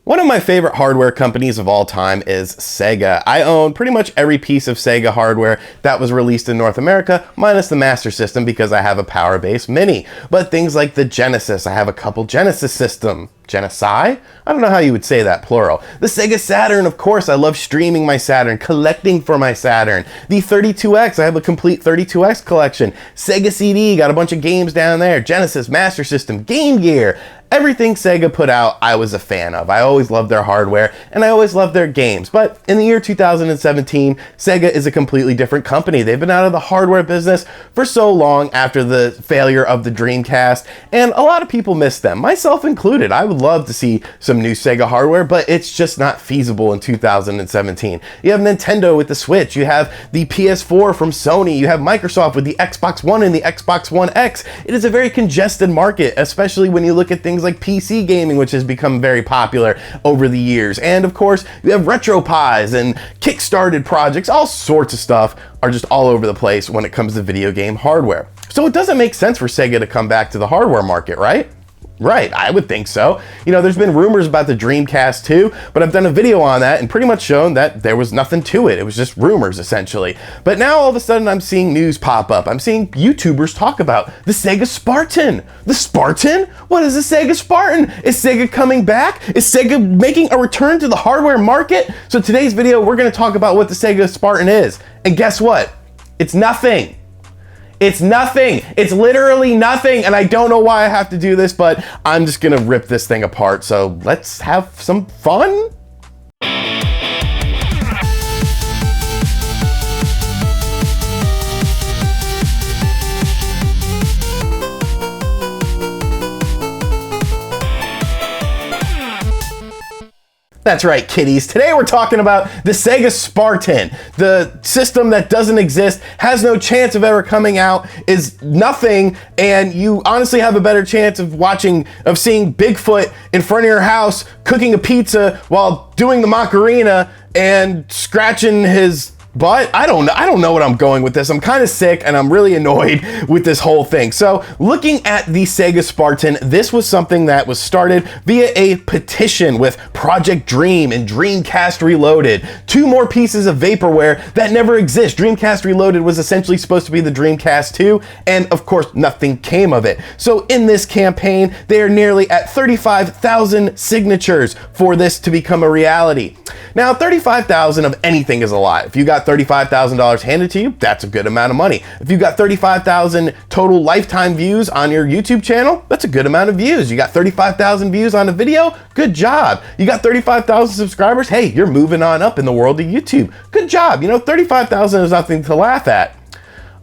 One of my favorite hardware companies of all time is Sega. I own pretty much every piece of Sega hardware that was released in North America, minus the Master System because I have a Power Base Mini. But things like the Genesis, I have a couple Genesis systems. Genocide? I don't know how you would say that, plural. The Sega Saturn, of course, I love streaming my Saturn, collecting for my Saturn. The 32X, I have a complete 32X collection. Sega CD, got a bunch of games down there. Genesis, Master System, Game Gear. Everything Sega put out, I was a fan of. I always loved their hardware, and I always loved their games. But in the year 2017, Sega is a completely different company. They've been out of the hardware business for so long after the failure of the Dreamcast, and a lot of people miss them, myself included. I would love to see some new Sega hardware, but it's just not feasible in 2017. You have Nintendo with the Switch, you have the PS4 from Sony, you have Microsoft with the Xbox One and the Xbox One X. It is a very congested market, especially when you look at things like PC gaming, which has become very popular over the years. And of course, you have RetroPies and Kickstarted projects, all sorts of stuff are just all over the place when it comes to video game hardware. So it doesn't make sense for Sega to come back to the hardware market, right? Right, I would think so. You know, there's been rumors about the Dreamcast too, but I've done a video on that and pretty much shown that there was nothing to it. It was just rumors, essentially. But now all of a sudden I'm seeing news pop up. I'm seeing YouTubers talk about the Sega Spartan. The Spartan? What is the Sega Spartan? Is Sega coming back? Is Sega making a return to the hardware market? So today's video, we're gonna talk about what the Sega Spartan is. And guess what? It's nothing. It's nothing. It's literally nothing. And I don't know why I have to do this, but I'm just gonna rip this thing apart. So let's have some fun. That's right, kiddies. Today we're talking about the Sega Spartan, the system that doesn't exist, has no chance of ever coming out, is nothing, and you honestly have a better chance of seeing Bigfoot in front of your house cooking a pizza while doing the Macarena and scratching his butt. I don't know what I'm going with this. I'm kind of sick and I'm really annoyed with this whole thing. So looking at the Sega Spartan, this was something that was started via a petition with Project Dream and Dreamcast Reloaded. Two more pieces of vaporware that never exist. Dreamcast Reloaded was essentially supposed to be the Dreamcast 2, and of course nothing came of it. So in this campaign, they are nearly at 35,000 signatures for this to become a reality. Now, 35,000 of anything is a lot. If you got $35,000 handed to you, that's a good amount of money. If you got 35,000 total lifetime views on your YouTube channel, that's a good amount of views. You got 35,000 views on a video, good job. You got 35,000 subscribers, hey, you're moving on up in the world of YouTube. Good job. You know, 35,000 is nothing to laugh at.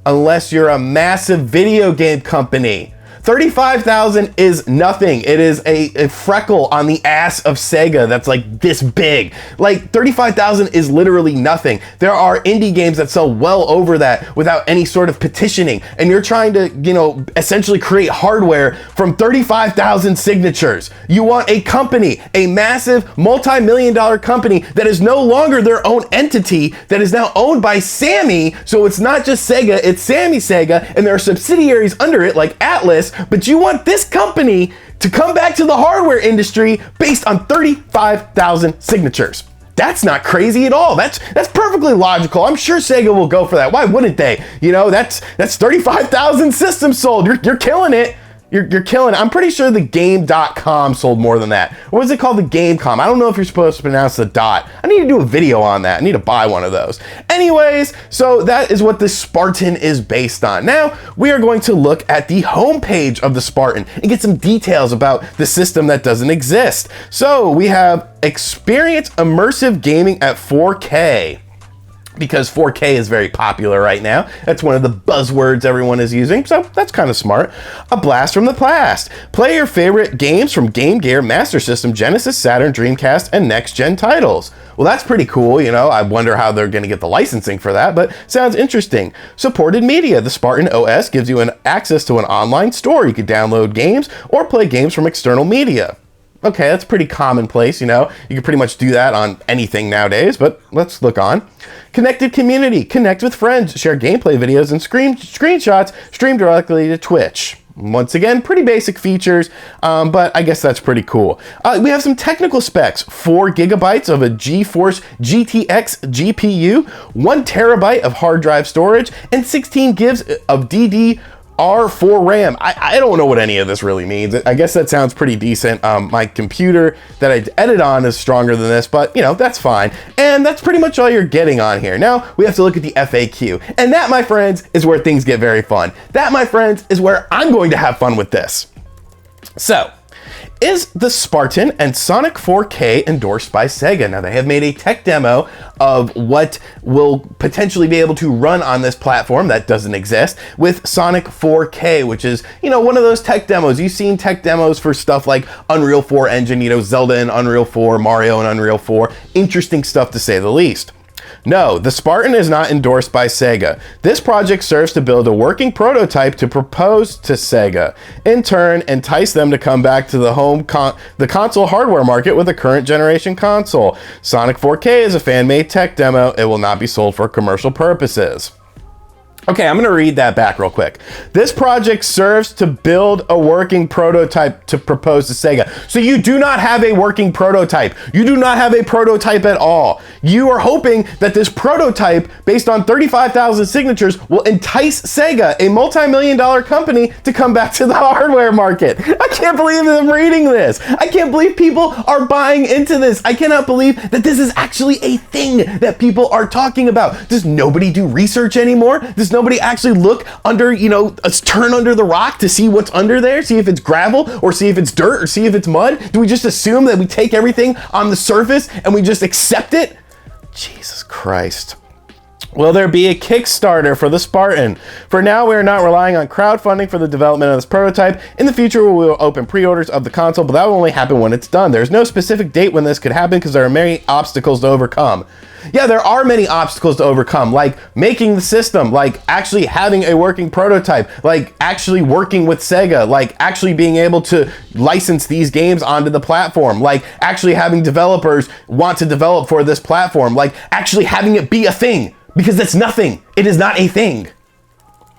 Unless you're a massive video game company. 35,000 is nothing. It is a freckle on the ass of Sega that's like this big. Like 35,000 is literally nothing. There are indie games that sell well over that without any sort of petitioning. And you're trying to, you know, essentially create hardware from 35,000 signatures. You want a company, a massive multi-million-dollar company that is no longer their own entity, that is now owned by Sammy. So it's not just Sega, it's Sammy Sega, and there are subsidiaries under it like Atlas. But you want this company to come back to the hardware industry based on 35,000 signatures. That's not crazy at all. That's perfectly logical. I'm sure Sega will go for that. Why wouldn't they? You know, that's 35,000 systems sold. You're killing it. You're killing it. I'm pretty sure the game.com sold more than that. What is it called? The Gamecom. I don't know if you're supposed to pronounce the dot. I need to do a video on that. I need to buy one of those. Anyways, so that is what the Spartan is based on. Now, we are going to look at the homepage of the Spartan and get some details about the system that doesn't exist. So we have experience immersive gaming at 4K. Because 4K is very popular right now. That's one of the buzzwords everyone is using, so that's kind of smart. A blast from the past. Play your favorite games from Game Gear, Master System, Genesis, Saturn, Dreamcast, and next-gen titles. Well, that's pretty cool, you know. I wonder how they're going to get the licensing for that, but sounds interesting. Supported media. The Spartan OS gives you access to an online store. You can download games or play games from external media. Okay, that's pretty commonplace, you know. You can pretty much do that on anything nowadays, but let's look on. Connected community. Connect with friends. Share gameplay videos and screenshots. Stream directly to Twitch. Once again, pretty basic features, but I guess that's pretty cool. We have some technical specs: 4 gigabytes of a GeForce GTX GPU, 1 terabyte of hard drive storage, and 16 gigs of DDR4 RAM. I don't know what any of this really means. I guess that sounds pretty decent. My computer that I edit on is stronger than this, but you know, that's fine. And that's pretty much all you're getting on here. Now we have to look at the FAQ. And that, my friends, is where things get very fun. That, my friends, is where I'm going to have fun with this. So, is the Spartan and Sonic 4K endorsed by Sega? Now, they have made a tech demo of what will potentially be able to run on this platform that doesn't exist with Sonic 4K, which is, you know, one of those tech demos. You've seen tech demos for stuff like Unreal 4 Engine, you know, Zelda and Unreal 4, Mario and Unreal 4. Interesting stuff to say the least. No, the Spartan is not endorsed by Sega. This project serves to build a working prototype to propose to Sega. In turn, entice them to come back to the console hardware market with a current generation console. Sonic 4K is a fan-made tech demo. It will not be sold for commercial purposes. Okay, I'm gonna read that back real quick. This project serves to build a working prototype to propose to Sega. So you do not have a working prototype. You do not have a prototype at all. You are hoping that this prototype, based on 35,000 signatures, will entice Sega, a multi-million-dollar company, to come back to the hardware market. I can't believe that I'm reading this. I can't believe people are buying into this. I cannot believe that this is actually a thing that people are talking about. Does nobody do research anymore? Does nobody actually look under, you know, turn under the rock to see what's under there, see if it's gravel or see if it's dirt or see if it's mud? Do we just assume that we take everything on the surface and we just accept it? Jesus Christ. Will there be a Kickstarter for the Spartan? For now, we are not relying on crowdfunding for the development of this prototype. In the future, we will open pre-orders of the console, but that will only happen when it's done. There's no specific date when this could happen because there are many obstacles to overcome. Yeah, there are many obstacles to overcome, like making the system, like actually having a working prototype, like actually working with Sega, like actually being able to license these games onto the platform, like actually having developers want to develop for this platform, like actually having it be a thing. Because that's nothing. It is not a thing.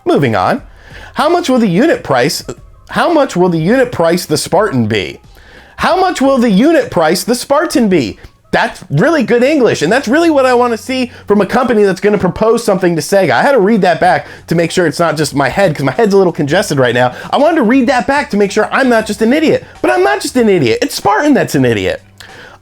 Moving on. How much will the unit price the Spartan be? How much will the unit price the Spartan be? That's really good English, and that's really what I want to see from a company that's going to propose something to Sega. I had to read that back to make sure it's not just my head, because my head's a little congested right now. I wanted to read that back to make sure I'm not just an idiot. But I'm not just an idiot. It's Spartan that's an idiot.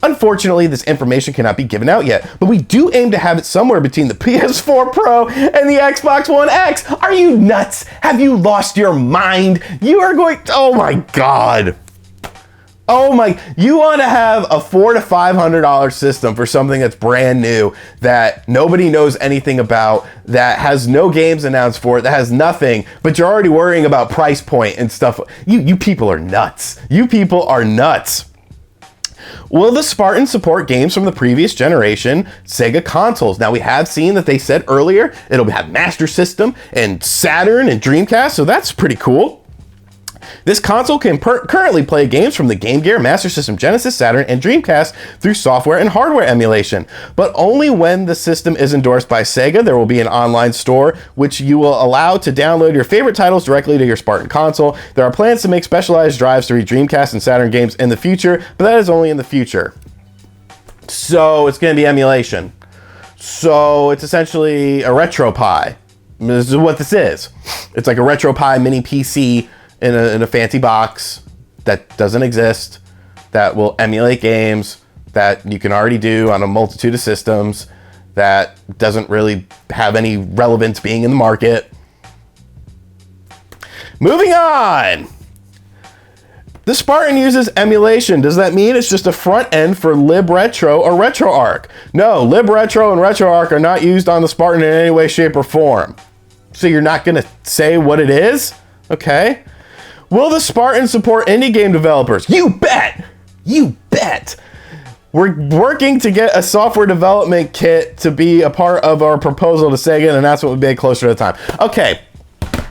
Unfortunately, this information cannot be given out yet, but we do aim to have it somewhere between the PS4 Pro and the Xbox One X. Are you nuts? Have you lost your mind? You are going, oh my God. Oh my, you want to have a $400 to $500 system for something that's brand new, that nobody knows anything about, that has no games announced for it, that has nothing, but you're already worrying about price point and stuff. You people are nuts. You people are nuts. Will the Spartan support games from the previous generation Sega consoles? Now, we have seen that they said earlier it'll have Master System and Saturn and Dreamcast, so that's pretty cool. This console can currently play games from the Game Gear, Master System, Genesis, Saturn, and Dreamcast through software and hardware emulation. But only when the system is endorsed by Sega. There will be an online store which you will allow to download your favorite titles directly to your Spartan console. There are plans to make specialized drives to read Dreamcast and Saturn games in the future, but that is only in the future. So it's going to be emulation. So it's essentially a RetroPie. This is what this is. It's like a RetroPie mini PC in a fancy box that doesn't exist, that will emulate games that you can already do on a multitude of systems, that doesn't really have any relevance being in the market. Moving on. The Spartan uses emulation. Does that mean it's just a front end for LibRetro or RetroArch? No, LibRetro and RetroArch are not used on the Spartan in any way, shape, or form. So you're not gonna say what it is? Okay. Will the Spartan support indie game developers? You bet! You bet! We're working to get a software development kit to be a part of our proposal to Sega, and that's what we made closer to the time. Okay,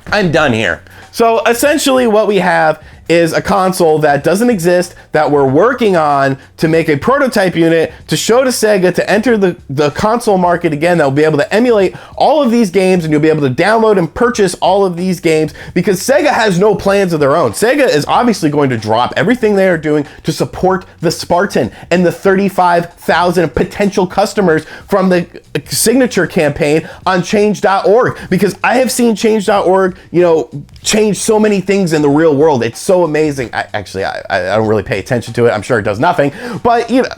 I'm done here. So essentially what we have is a console that doesn't exist, that we're working on to make a prototype unit to show to Sega to enter the console market again, that will be able to emulate all of these games, and you'll be able to download and purchase all of these games, because Sega has no plans of their own. Sega is obviously going to drop everything they are doing to support the Spartan and the 35,000 potential customers from the signature campaign on change.org, because I have seen change.org, you know, change so many things in the real world. It's so amazing. I don't really pay attention to it. I'm sure it does nothing, but you know,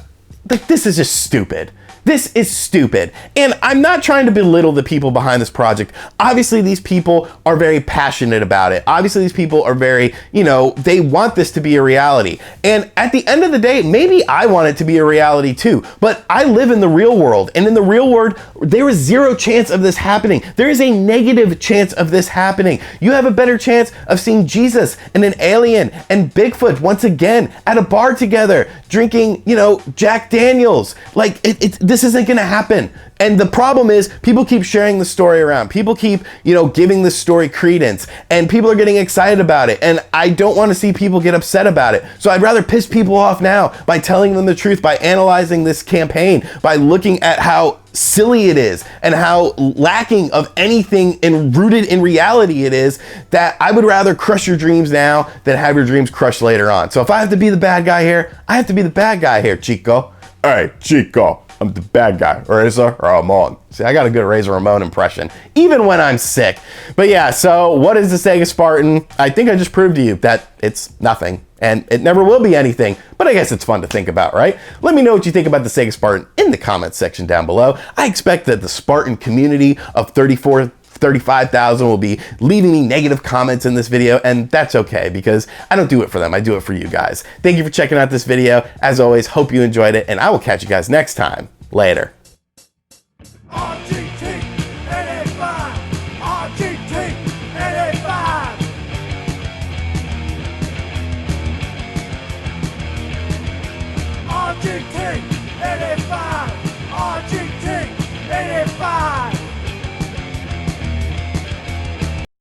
like, this is just stupid. This is stupid. And I'm not trying to belittle the people behind this project. Obviously, these people are very passionate about it. Obviously, these people are very, you know, they want this to be a reality. And at the end of the day, maybe I want it to be a reality too. But I live in the real world. And in the real world, there is zero chance of this happening. There is a negative chance of this happening. You have a better chance of seeing Jesus and an alien and Bigfoot once again at a bar together, drinking, you know, Jack Daniels. Like, this isn't gonna happen. And the problem is, people keep sharing the story around. People keep, you know, giving this story credence, and people are getting excited about it. And I don't want to see people get upset about it. So I'd rather piss people off now by telling them the truth, by analyzing this campaign, by looking at how silly it is and how lacking of anything rooted in reality it is, that I would rather crush your dreams now than have your dreams crushed later on. So if I have to be the bad guy here, I have to be the bad guy here, Chico. All right, Chico. I'm the bad guy. Razor Ramon. See, I got a good Razor Ramon impression, even when I'm sick. But yeah, so what is the Sega Spartan? I think I just proved to you that it's nothing, and it never will be anything, but I guess it's fun to think about, right? Let me know what you think about the Sega Spartan in the comments section down below. I expect that the Spartan community of 35,000 will be leaving me negative comments in this video, and that's okay, because I don't do it for them, I do it for you guys. Thank you for checking out this video. As always, hope you enjoyed it, and I will catch you guys next time. Later.